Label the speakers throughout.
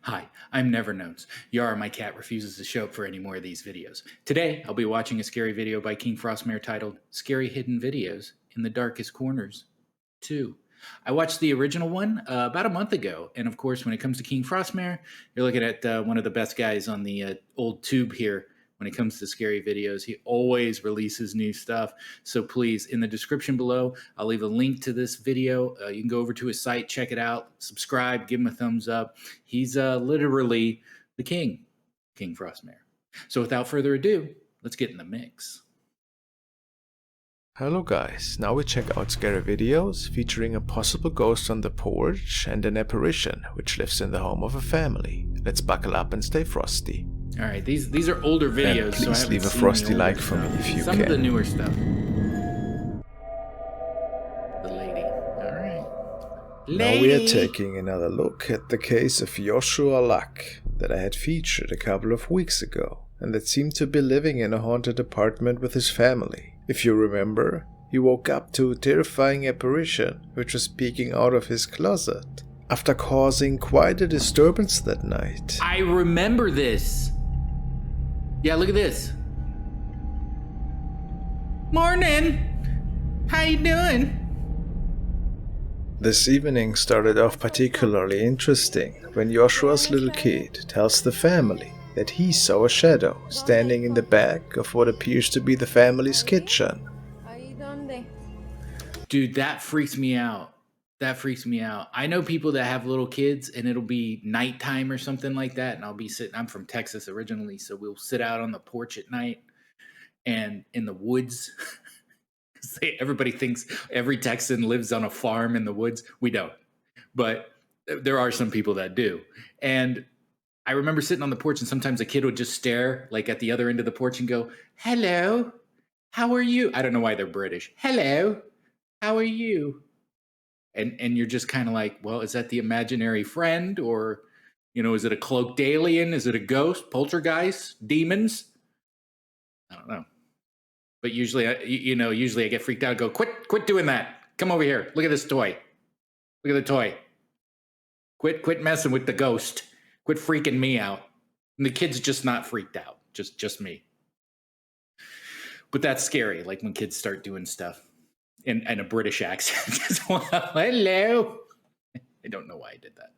Speaker 1: Hi, I'm Neverknowns. Yara, my cat, refuses to show up for any more of these videos. Today, I'll be watching a scary video by King Frostmare titled Scary Hidden Videos in the Darkest Corners 2. I watched the original one about a month ago, and of course, when it comes to King Frostmare, you're looking at one of the best guys on the old tube here. When it comes to scary videos, he always releases new stuff. So please, in the description below, I'll leave a link to this video. You can go over to his site, check it out, subscribe, give him a thumbs up. He's literally the king, King Frostmare. So without further ado, let's get in the mix.
Speaker 2: Hello guys, now we check out scary videos featuring a possible ghost on the porch and an apparition which lives in the home of a family. Let's buckle up and stay frosty.
Speaker 1: All right, these are older videos,
Speaker 2: And please
Speaker 1: so I
Speaker 2: leave a
Speaker 1: haven't
Speaker 2: frosty
Speaker 1: seen the older
Speaker 2: like for me
Speaker 1: stuff.
Speaker 2: if you
Speaker 1: Some
Speaker 2: can.
Speaker 1: of the newer stuff. The lady. All right.
Speaker 2: Now we are taking another look at the case of Joshua Luck that I had featured a couple of weeks ago, and that seemed to be living in a haunted apartment with his family. If you remember, he woke up to a terrifying apparition which was peeking out of his closet after causing quite a disturbance that night.
Speaker 1: I remember this. Yeah, look at this. Morning. How you doing?
Speaker 2: This evening started off particularly interesting when Joshua's little kid tells the family that he saw a shadow standing in the back of what appears to be the family's kitchen.
Speaker 1: Dude, that freaks me out. That freaks me out. I know people that have little kids and it'll be nighttime or something like that. And I'll be sitting, I'm from Texas originally. So we'll sit out on the porch at night and in the woods. Everybody thinks every Texan lives on a farm in the woods. We don't. But there are some people that do. And I remember sitting on the porch and sometimes a kid would just stare like at the other end of the porch and go, "Hello, how are you?" I don't know why they're British. "Hello, how are you?" And you're just kind of like, well, is that the imaginary friend, or, is it a cloaked alien? Is it a ghost, poltergeist, demons? I don't know. But usually, usually I get freaked out. I go, quit doing that. Come over here. Look at this toy. Look at the toy. Quit messing with the ghost. Quit freaking me out. And the kid's just not freaked out. Just me. But that's scary. Like when kids start doing stuff in a British accent. Hello. I don't know why I did that.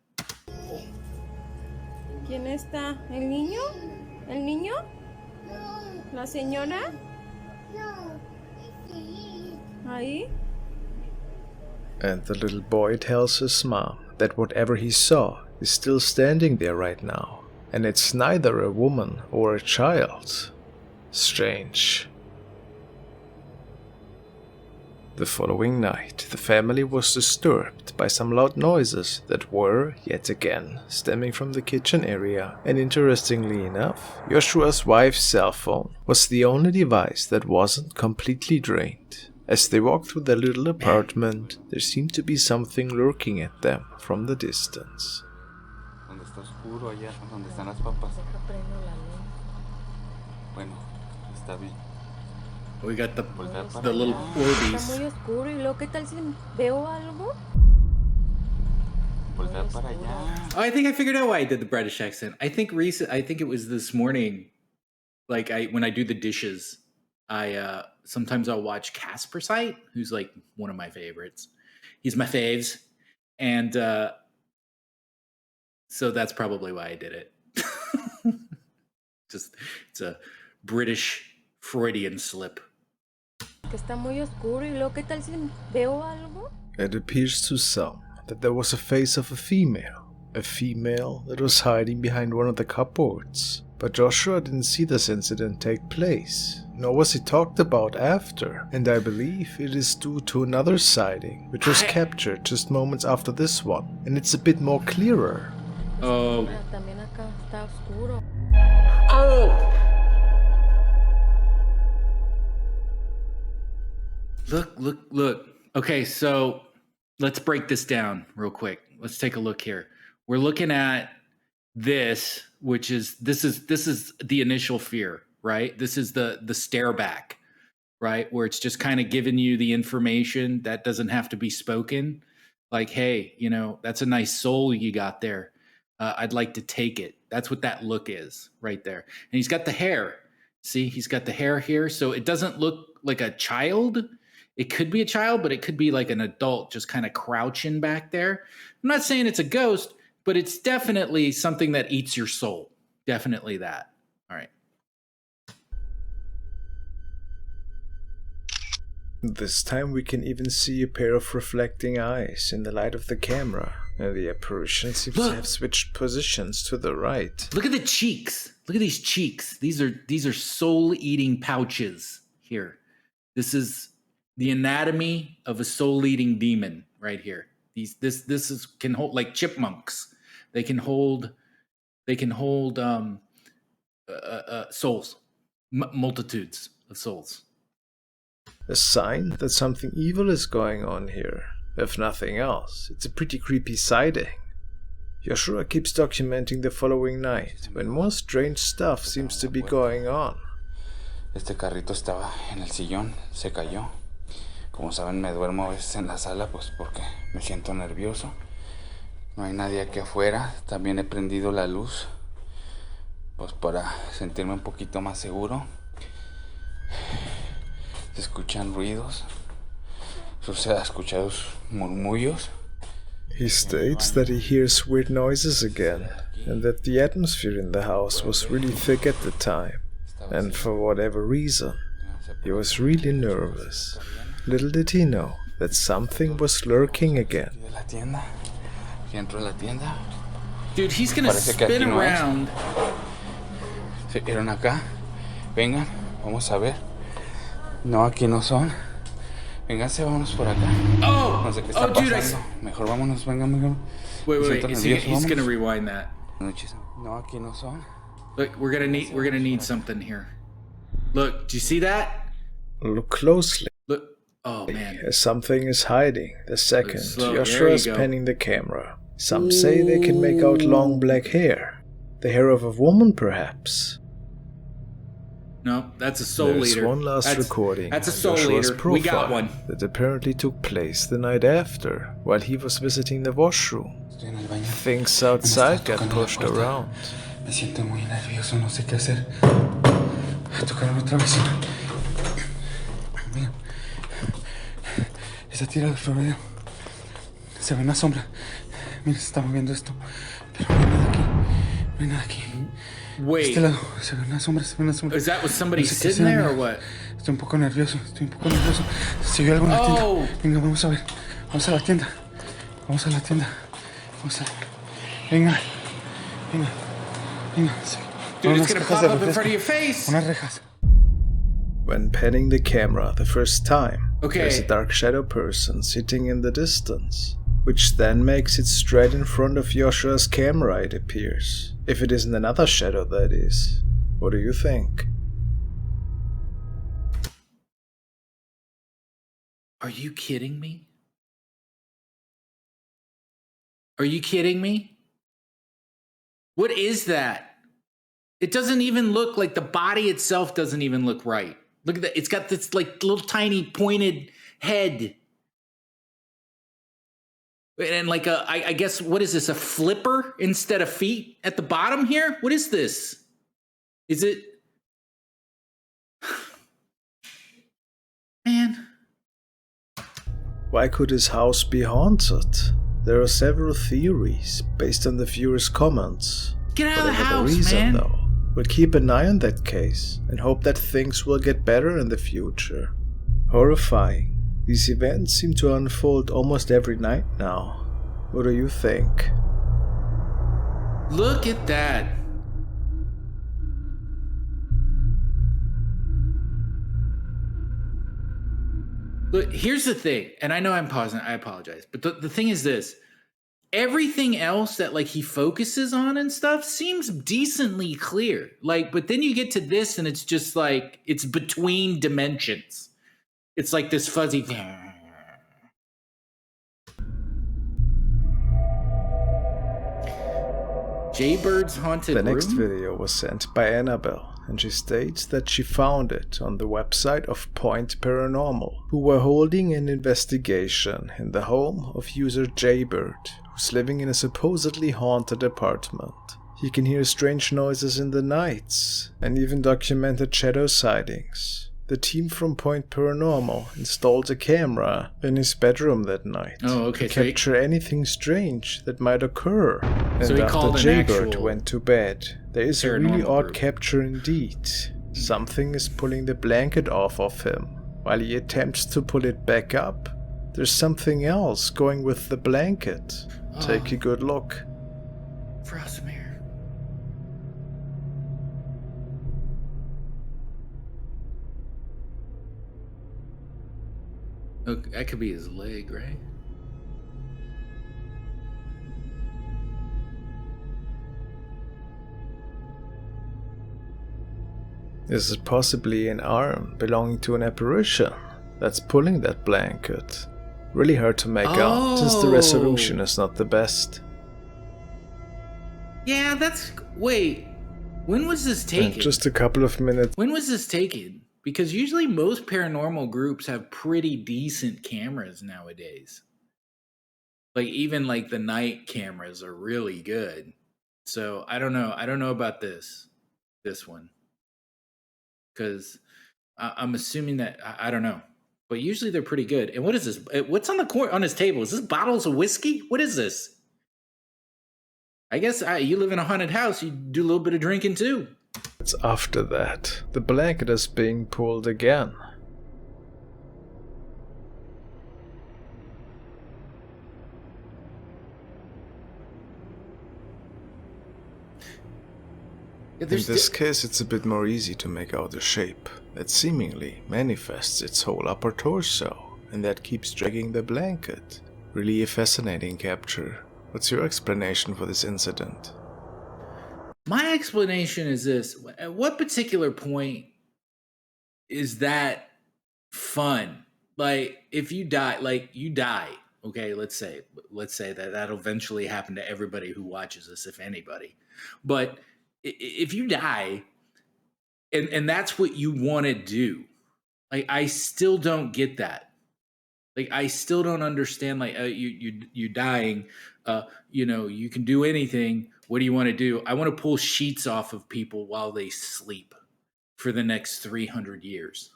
Speaker 3: ¿Quién está? ¿El niño? ¿El niño? ¿La señora? Ahí?
Speaker 2: And the little boy tells his mom that whatever he saw is still standing there right now, and it's neither a woman or a child. Strange. The following night, the family was disturbed by some loud noises that were, yet again, stemming from the kitchen area, and interestingly enough, Joshua's wife's cell phone was the only device that wasn't completely drained. As they walked through their little apartment, there seemed to be something lurking at them from the distance.
Speaker 4: Donde está oscuro allá, donde están las papas. Bueno, está bien.
Speaker 1: We got the
Speaker 4: Voltea
Speaker 1: little
Speaker 3: Está
Speaker 1: Orbeez.
Speaker 3: muy oscuro. ¿Y luego qué tal si veo algo?
Speaker 4: Voltea para allá.
Speaker 1: Oh, I think I figured out why I did the British accent. I think it was this morning. Like when I do the dishes, I sometimes I'll watch Casper Site, who's like one of my favorites. He's my faves, and so that's probably why I did it. It's a British Freudian slip.
Speaker 3: Que está muy oscuro. ¿Y luego qué tal si veo algo?
Speaker 2: It appears to some that there was a face of a female that was hiding behind one of the cupboards. But Joshua didn't see this incident take place, nor was it talked about after, and I believe it is due to another sighting, which was captured just moments after this one, and it's a bit more clearer.
Speaker 1: Oh.
Speaker 3: También acá está oscuro.
Speaker 1: Oh! Look. Okay, so let's break this down real quick. Let's take a look here. We're looking at this, which is this is the initial fear, right? This is the stare back, right? Where it's just kind of giving you the information that doesn't have to be spoken. Like, hey, that's a nice soul you got there. I'd like to take it. That's what that look is right there. And he's got the hair. See, he's got the hair here. So it doesn't look like a child. It could be a child, but it could be like an adult just kind of crouching back there. I'm not saying it's a ghost, but it's definitely something that eats your soul. Definitely that. All right.
Speaker 2: This time we can even see a pair of reflecting eyes in the light of the camera, and the apparition seems to have switched positions to the right.
Speaker 1: Look at the cheeks. Look at these cheeks. These are soul-eating pouches here. This is the anatomy of a soul-eating demon right here. This can hold like chipmunks. They can hold souls, multitudes of souls.
Speaker 2: A sign that something evil is going on here. If nothing else, it's a pretty creepy sighting. Joshua keeps documenting the following night, when more strange stuff seems to be going on.
Speaker 4: Este carrito estaba en el sillón, se cayó. Como saben, me duermo a veces en la sala, pues porque me siento nervioso. No hay nadie aquí afuera. También he prendido la luz, pues para sentirme un poquito más seguro. Se escuchan ruidos. Se ha escuchado murmullos.
Speaker 2: He states that he hears weird noises again, and that the atmosphere in the house was really thick at the time, and for whatever reason, he was really nervous. Little did he know that something was lurking again.
Speaker 1: Dude, he's gonna spin around.
Speaker 4: ¿Se vieron acá? Vengan, vamos a ver. No, aquí no son. Vénganse, vámonos por acá.
Speaker 1: Oh,
Speaker 4: no sé qué está pasando. Mejor vámonos, vengan.
Speaker 1: Wait. He's gonna rewind that.
Speaker 4: No, aquí no son.
Speaker 1: Look, we're gonna need something here. Look, do you see that?
Speaker 2: Look closely.
Speaker 1: Look. Oh man.
Speaker 2: As something is hiding. The second
Speaker 1: Slow.
Speaker 2: Joshua is panning the camera. Some say they can make out long black hair. The hair of a woman, perhaps.
Speaker 1: No, that's a soul
Speaker 2: There's
Speaker 1: eater.
Speaker 2: one last recording.
Speaker 1: That's a soul
Speaker 2: Joshua's
Speaker 1: eater. We got one.
Speaker 2: That apparently took place the night after, while he was visiting the washroom. Things outside got pushed around.
Speaker 4: Me siento muy nervioso, no sé qué hacer. Tocaron otra vez. Mira. Esa tira del florero. Se ve una sombra. Mira, se está moviendo esto. Pero no hay nada aquí. No hay nada aquí.
Speaker 1: Wait.
Speaker 4: Este lado, se ve una sombra,
Speaker 1: Is that with somebody sitting there or what?
Speaker 4: Estoy un poco nervioso. Se vio algo en la tienda. Venga, vamos a ver. Vamos a la tienda. Venga.
Speaker 1: Dude, it's gonna pop up in front of your face.
Speaker 4: Unas rejas.
Speaker 2: When panning the camera the first time,
Speaker 1: okay,
Speaker 2: there's a dark shadow person sitting in the distance, which then makes it straight in front of Joshua's camera, it appears. If it isn't another shadow, that is. What do you think?
Speaker 1: Are you kidding me? Are you kidding me? What is that? It doesn't even look like the body itself doesn't even look right. Look at that. It's got this like little tiny pointed head. And like I guess, what is this, a flipper instead of feet at the bottom here? What is this? Is it? Man.
Speaker 2: Why could his house be haunted? There are several theories based on the viewers' comments.
Speaker 1: Get out of the
Speaker 2: Whatever
Speaker 1: house,
Speaker 2: the reason,
Speaker 1: man.
Speaker 2: though, we'll keep an eye on that case and hope that things will get better in the future. Horrifying. These events seem to unfold almost every night now. What do you think?
Speaker 1: Look at that. Look, here's the thing, and I know I'm pausing, I apologize, but the thing is this. Everything else that like he focuses on and stuff seems decently clear. Like, but then you get to this and it's just like, it's between dimensions. It's like this fuzzy thing. Jaybird's Haunted Room?
Speaker 2: The next video was sent by Annabelle, and she states that she found it on the website of Point Paranormal, who were holding an investigation in the home of user Jaybird, who who's living in a supposedly haunted apartment. He can hear strange noises in the nights, and even documented shadow sightings. The team from Point Paranormal installed a camera in his bedroom that night to capture anything strange that might occur. And after Jaybird went to bed, there is a really odd capture indeed. Something is pulling the blanket off of him. While he attempts to pull it back up, there's something else going with the blanket. Take a good look.
Speaker 1: Frostmare. Okay, that could be his leg, right?
Speaker 2: Is it possibly an arm belonging to an apparition that's pulling that blanket? Really hard to make out, since the resolution is not the best.
Speaker 1: Yeah, wait, when was this taken?
Speaker 2: And just a couple of minutes.
Speaker 1: When was this taken? Because usually most paranormal groups have pretty decent cameras nowadays. Like even like the night cameras are really good. So I don't know. I don't know about this one. Because I'm assuming that, I don't know. But usually they're pretty good. And what is this? What's on on his table? Is this bottles of whiskey? What is this? I guess you live in a haunted house. You do a little bit of drinking too.
Speaker 2: It's after that. The blanket is being pulled again. In this case, it's a bit more easy to make out a shape that seemingly manifests its whole upper torso, and that keeps dragging the blanket. Really a fascinating capture. What's your explanation for this incident?
Speaker 1: My explanation is this. At what particular point is that fun? Like, if you die, okay, let's say that that'll eventually happen to everybody who watches this, if anybody. But if you die and that's what you want to do, like, I still don't get that. Like, I still don't understand, like, you dying, you can do anything. What do you want to do? I want to pull sheets off of people while they sleep for the next 300 years.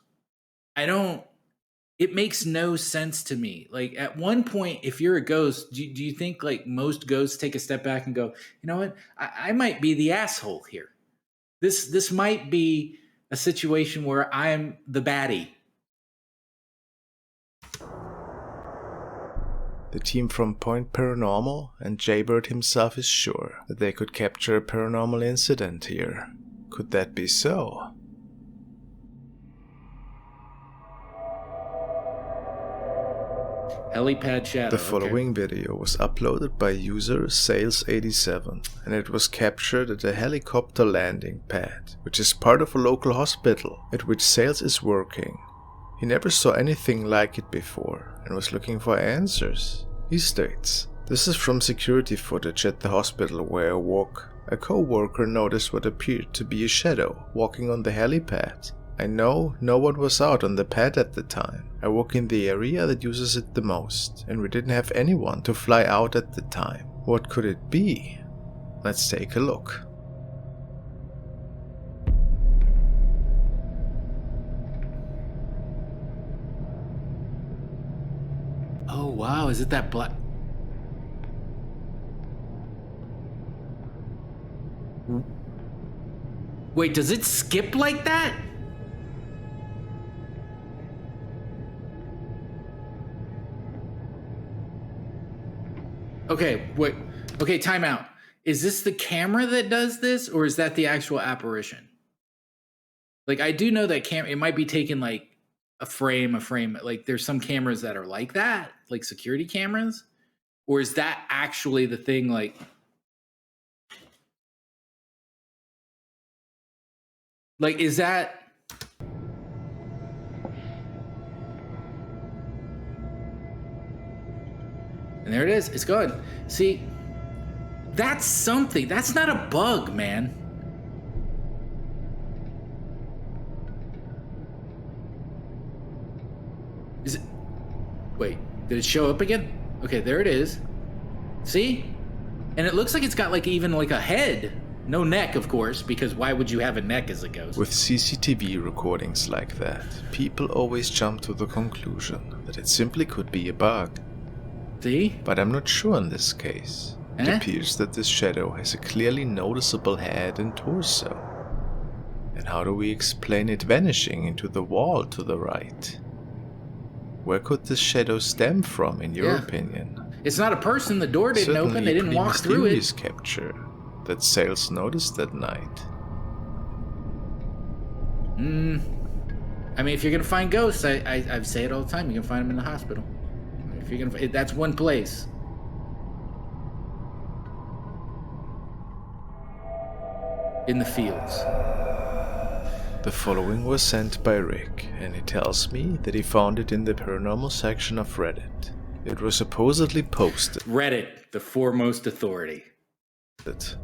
Speaker 1: It makes no sense to me. Like, at one point, if you're a ghost, do you think like most ghosts take a step back and go, you know what? I might be the asshole here. This might be a situation where I'm the baddie.
Speaker 2: The team from Point Paranormal and Jaybird himself is sure that they could capture a paranormal incident here. Could that be so?
Speaker 1: Helipad shadow.
Speaker 2: The following video was uploaded by user Sales87, and it was captured at a helicopter landing pad, which is part of a local hospital at which Sales is working. He never saw anything like it before and was looking for answers. He states, "This is from security footage at the hospital where I work. A co-worker noticed what appeared to be a shadow walking on the helipad. I know no one was out on the pad at the time. I work in the area that uses it the most, and we didn't have anyone to fly out at the time. What could it be? Let's take a look."
Speaker 1: Oh wow, is it that black? Wait, does it skip like that? Okay, wait. Okay, time out. Is this the camera that does this, or is that the actual apparition? Like, I do know that it might be taken like a frame. Like, there's some cameras that are like that, like security cameras. Or is that actually the thing, like... Like, is that... And there it is. It's gone. See, that's something. That's not a bug, man. Is it... Wait, did it show up again? Okay, there it is. See? And it looks like it's got like even like a head. No neck, of course, because why would you have a neck as a ghost?
Speaker 2: With CCTV recordings like that, people always jump to the conclusion that it simply could be a bug.
Speaker 1: See?
Speaker 2: But I'm not sure in this case. It appears that this shadow has a clearly noticeable head and torso. And how do we explain it vanishing into the wall to the right? Where could this shadow stem from, in your opinion?
Speaker 1: It's not a person. The door didn't open. They didn't walk through it.
Speaker 2: Capture that Sales noticed that night.
Speaker 1: I mean, if you're gonna find ghosts, I say it all the time. You can find them in the hospital. If you're gonna, that's one place. In the fields.
Speaker 2: The following was sent by Rick, and he tells me that he found it in the paranormal section of Reddit. It was supposedly posted.
Speaker 1: Reddit, the foremost authority.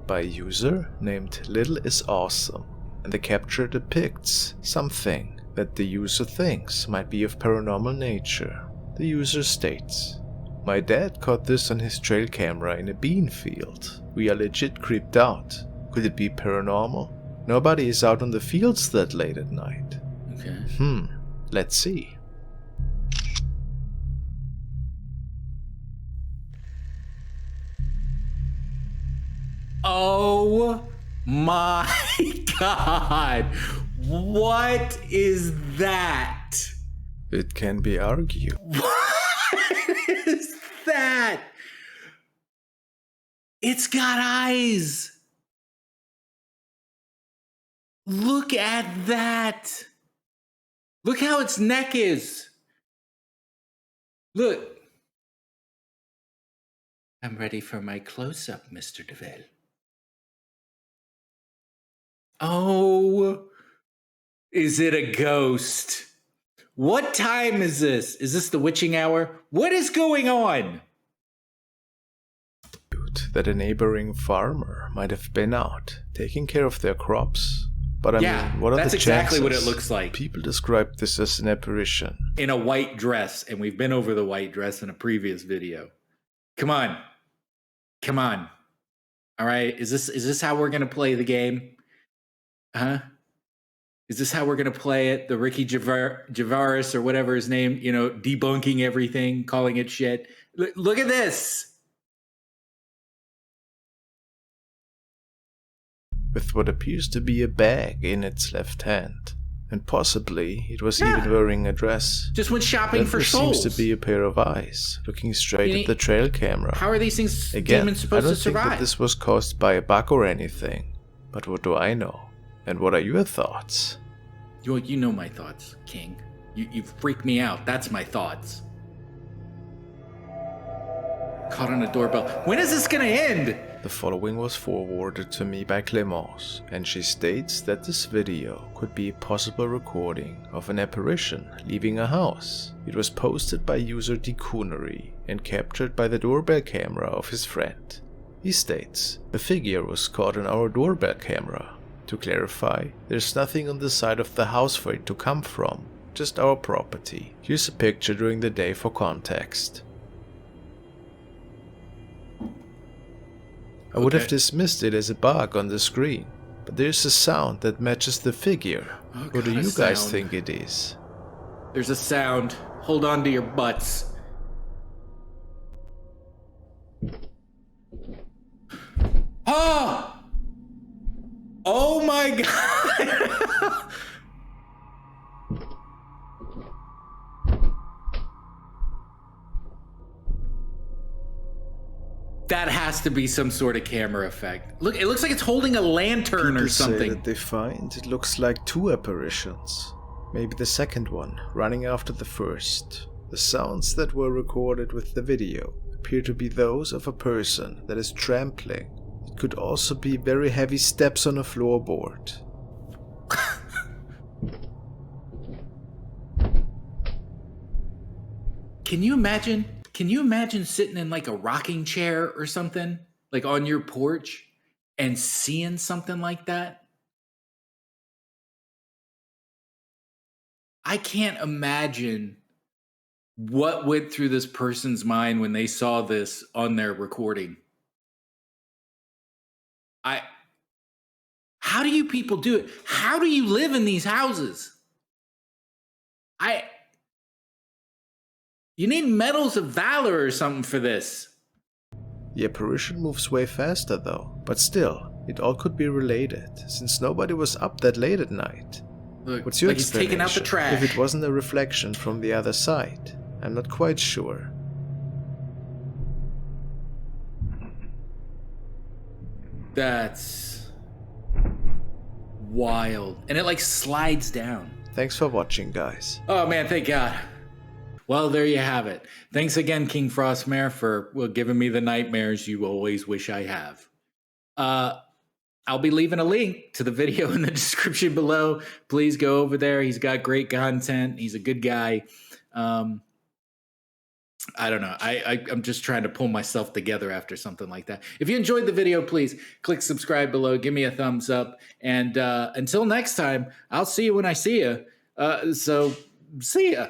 Speaker 2: By a user named Little is Awesome, and the capture depicts something that the user thinks might be of paranormal nature. The user states, "My dad caught this on his trail camera in a bean field. We are legit creeped out. Could it be paranormal? Nobody is out on the fields that late at night."
Speaker 1: Okay.
Speaker 2: Let's see.
Speaker 1: Oh my god. What is that?
Speaker 2: It can be argued.
Speaker 1: What is that? It's got eyes. Look at that. Look how its neck is. Look. I'm ready for my close-up, Mr. DeVille. Oh, is it a ghost? What time is this? Is this the witching hour? What is going on?
Speaker 2: That a neighboring farmer might have been out taking care of their crops. But I mean, what are
Speaker 1: that's
Speaker 2: the
Speaker 1: exactly
Speaker 2: chances?
Speaker 1: what it looks like.
Speaker 2: People describe this as an apparition.
Speaker 1: In a white dress, and we've been over the white dress in a previous video. Come on. Come on. All right, is this how we're going to play the game? Huh? Is this how we're going to play it? The Ricky Gervais or whatever his name, debunking everything, calling it shit. Look at this.
Speaker 2: With what appears to be a bag in its left hand. And possibly it was even wearing a dress.
Speaker 1: Just went shopping for souls.
Speaker 2: Seems to be a pair of eyes, looking straight at the trail camera.
Speaker 1: How are these things
Speaker 2: Again,
Speaker 1: demons supposed to survive?
Speaker 2: I don't think that this was caused by a bug or anything. But what do I know? And what are your thoughts?
Speaker 1: You know my thoughts, King. You freak me out. That's my thoughts. Caught on a doorbell. When is this gonna end?
Speaker 2: The following was forwarded to me by Clemence, and she states that this video could be a possible recording of an apparition leaving a house. It was posted by user Decoonery and captured by the doorbell camera of his friend. He states, "The figure was caught on our doorbell camera. To clarify, there's nothing on the side of the house for it to come from, just our property. Here's a picture during the day for context." I would have dismissed it as a bug on the screen, but there's a sound that matches the figure. What do you guys think it is?
Speaker 1: There's a sound. Hold on to your butts. Oh! Oh my god! That has to be some sort of camera effect. Look, it looks like it's holding a lantern or something.
Speaker 2: Say that they find it looks like two apparitions. Maybe the second one, running after the first. The sounds that were recorded with the video appear to be those of a person that is trampling. It could also be very heavy steps on a floorboard.
Speaker 1: Can you imagine? Can you imagine sitting in like a rocking chair or something, like on your porch, and seeing something like that? I can't imagine what went through this person's mind when they saw this on their recording. How do you people do it? How do you live in these houses? You need medals of valor or something for this.
Speaker 2: The apparition moves way faster though, but still, it all could be related, since nobody was up that late at night.
Speaker 1: Look,
Speaker 2: What's your
Speaker 1: like he's taking out the
Speaker 2: explanation?
Speaker 1: trash.
Speaker 2: If it wasn't a reflection from the other side, I'm not quite sure.
Speaker 1: That's wild. And it like slides down.
Speaker 2: Thanks for watching, guys.
Speaker 1: Oh man, thank God. Well, there you have it. Thanks again, King Frostmare, for giving me the nightmares you always wish I have. I'll be leaving a link to the video in the description below. Please go over there. He's got great content. He's a good guy. I don't know. I'm just trying to pull myself together after something like that. If you enjoyed the video, please click subscribe below. Give me a thumbs up. And until next time, I'll see you when I see you. So see ya.